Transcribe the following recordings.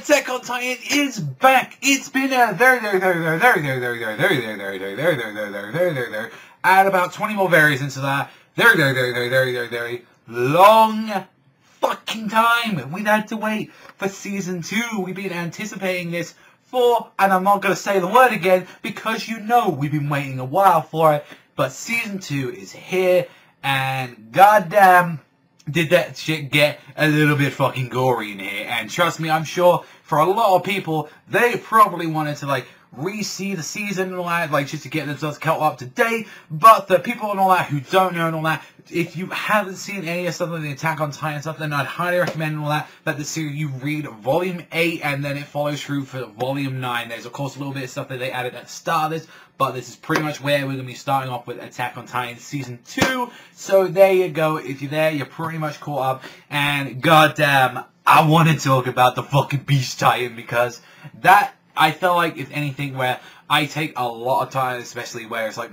Attack on Titan is back. It's been a add about 20 more varies into that very long fucking time. We've had to wait for season 2. We've been anticipating this for, and I'm not going to say the word again because you know we've been waiting a while for it, but season 2 is here, and goddamn did that shit get a little bit fucking gory in here. And trust me, I'm sure for a lot of people, they probably wanted to like re-see the season and all that, like just to get themselves caught up to date. But the people and all that who don't know and all that, if you haven't seen any of stuff like the Attack on Titan stuff, then I'd highly recommend all that the series you read volume 8 and then it follows through for volume 9. There's of course a little bit of stuff that they added at the start of this, but this is pretty much where we're going to be starting off with Attack on Titan season 2. So there you go. If you're there, you're pretty much caught up. And goddamn, I want to talk about the fucking Beast Titan because that, I feel like, if anything, where I take a lot of time, especially where it's like,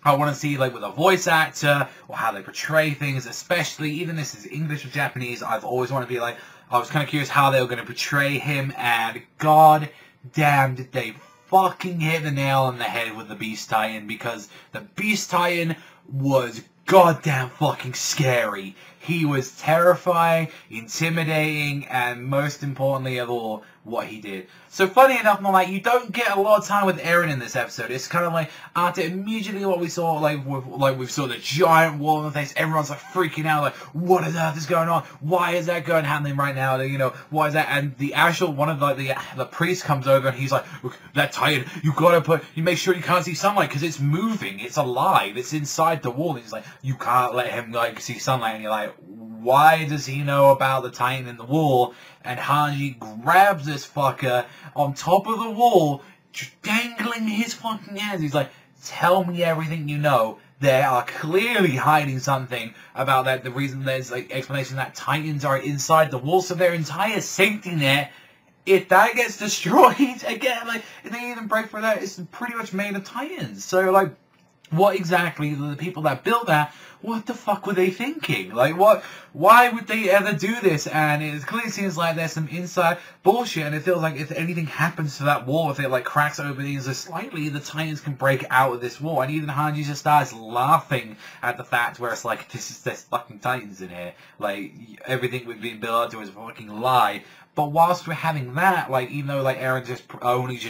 I want to see, like, with a voice actor, or how they portray things, especially, even this is English or Japanese, I've always wanted to be like, I was kind of curious how they were going to portray him, and god damn did they fucking hit the nail on the head with the Beast Titan, because the Beast Titan was goddamn fucking scary. He was terrifying, intimidating, and most importantly of all, what he did. So funny enough, like, you don't get a lot of time with Eren in this episode. It's kind of like after immediately what we saw, like we saw the giant wall in the face. Everyone's like freaking out, like, what on earth is going on? Why is that going happening right now? You know, why is that? And the actual one of the priest comes over and he's like, look, that Titan, you make sure you can't see sunlight because it's moving, it's alive, it's inside the wall. And he's like, you can't let him like see sunlight. And you're like, why does he know about the Titan in the wall? And Hanji grabs this fucker on top of the wall, dangling his fucking hands. He's like, tell me everything you know. They are clearly hiding something about that. The reason there's like explanation that Titans are inside the wall, so their entire safety net, if that gets destroyed again, like if they even break for that, it's pretty much made of Titans. So like, what exactly the people that built that, what the fuck were they thinking? Like, why would they ever do this? And it clearly seems like there's some inside bullshit, and it feels like if anything happens to that wall, if it like cracks open even slightly, the Titans can break out of this wall. And even Hanji just starts laughing at the fact where it's like, there's fucking Titans in here. Like, everything we've been built up to is a fucking lie. But whilst we're having that, like, even though, like, Eren just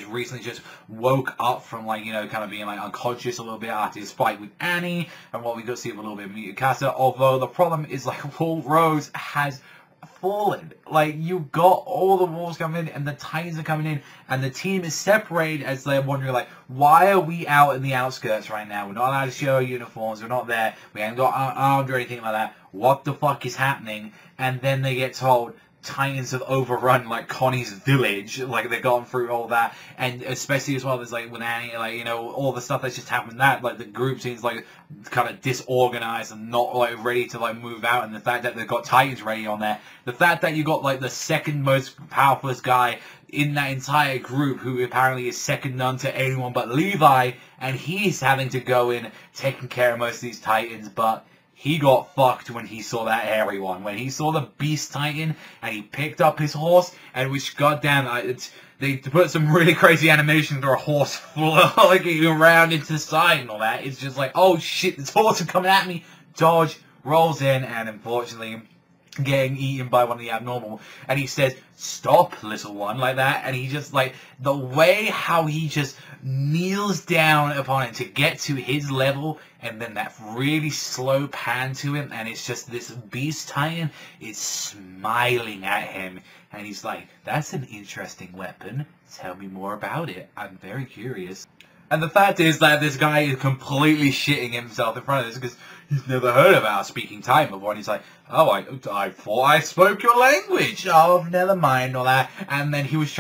recently woke up from, like, you know, kind of being, like, unconscious a little bit after his fight with Annie, and what we got to see a little bit of Mikasa, although the problem is, like, Wall Rose has fallen. Like, you've got all the walls coming in, and the Titans are coming in, and the team is separated as they're wondering, like, why are we out in the outskirts right now? We're not allowed to show our uniforms, we're not there, we haven't got armed or anything like that. What the fuck is happening? And then they get told, Titans have overrun like Connie's village, like they've gone through all that, and especially as well there's like with Annie, like, you know, all the stuff that's just happened, that like the group seems like kind of disorganized and not like ready to like move out, and the fact that they've got Titans ready on there, the fact that you got like the second most powerful guy in that entire group who apparently is second none to anyone but Levi, and he's having to go in taking care of most of these Titans, but he got fucked when he saw that hairy one. When he saw the Beast Titan and he picked up his horse, and which, goddamn, they put some really crazy animation for a horse flying around into the side and all that. It's just like, oh shit, this horse is coming at me. Dodge, rolls in, and unfortunately getting eaten by one of the abnormal. And he says, stop, little one, like that. And he just, like, the way how he just kneels down upon it to get to his level, and then that really slow pan to him, and it's just this Beast Titan is smiling at him, and he's like, that's an interesting weapon, tell me more about it, I'm very curious. And the fact is that this guy is completely shitting himself in front of this because he's never heard about speaking Titan before, and he's like, oh, I thought I spoke your language. Oh, never mind, all that. And then he was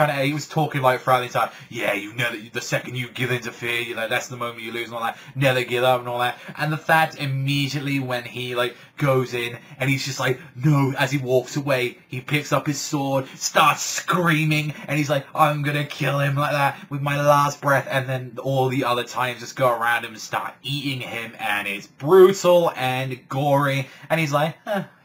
talking like throughout the entire, yeah, you know that the second you give in to fear, you know, that's the moment you lose and all that. Never give up and all that. And the fact immediately when he like goes in and he's just like, no, as he walks away, he picks up his sword, starts screaming, and he's like, I'm gonna kill him like that with my last breath. And then all the other Titans just go around him and start eating him, and it's brutal and gory. And he's like,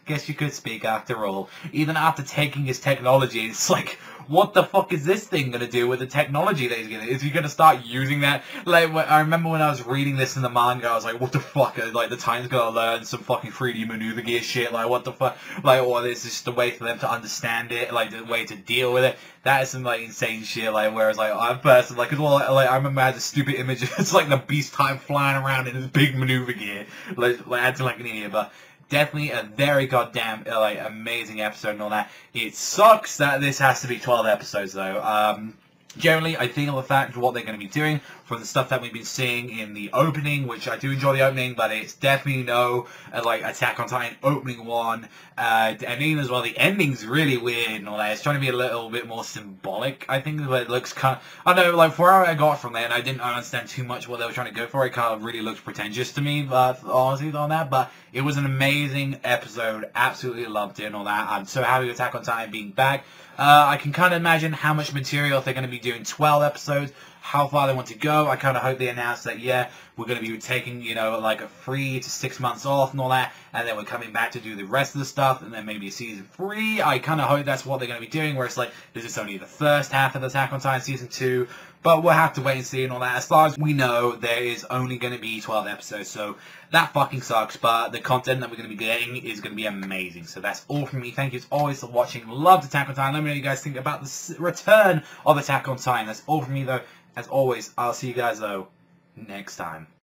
guess you could speak after all. Even after taking his technology, it's like, what the fuck is this thing gonna do with the technology that he's gonna? Is he gonna start using that? Like, I remember when I was reading this in the manga, I was like, what the fuck? Like, the Titan's gonna learn some fucking 3D maneuver gear shit. Like, what the fuck? Like, or this is just a way for them to understand it, like the way to deal with it. That is some like insane shit. Like, whereas like I'm personally like, as well, like I remember I had a stupid image. It's like the Beast Time flying around in his big maneuver gear, like acting like an idiot, but. Definitely a very goddamn like amazing episode and all that. It sucks that this has to be 12 episodes though. Generally, I think of the fact of what they're going to be doing from the stuff that we've been seeing in the opening, which I do enjoy the opening, but it's definitely no like Attack on Titan opening one. The ending as well. The ending's really weird and all that. It's trying to be a little bit more symbolic, I think, but it looks kind of, I don't know, like for where I got from there, and I didn't understand too much what they were trying to go for. It kind of really looks pretentious to me, but honestly on that. But it was an amazing episode. Absolutely loved it and all that. I'm so happy with Attack on Titan being back. I can kind of imagine how much material if they're going to be doing 12 episodes, how far they want to go. I kind of hope they announce that, yeah, we're going to be taking, you know, like a 3 to 6 months off and all that, and then we're coming back to do the rest of the stuff, and then maybe season 3. I kind of hope that's what they're going to be doing, where it's like, this is only the first half of the Attack on Titan season 2, but we'll have to wait and see and all that. As far as we know, there is only going to be 12 episodes, so that fucking sucks, but the content that we're going to be getting is going to be amazing. So that's all from me. Thank you as always for watching. Loved Attack on Titan. Let me know what you guys think about the return of Attack on Titan. That's all from me, though. As always, I'll see you guys, though, next time.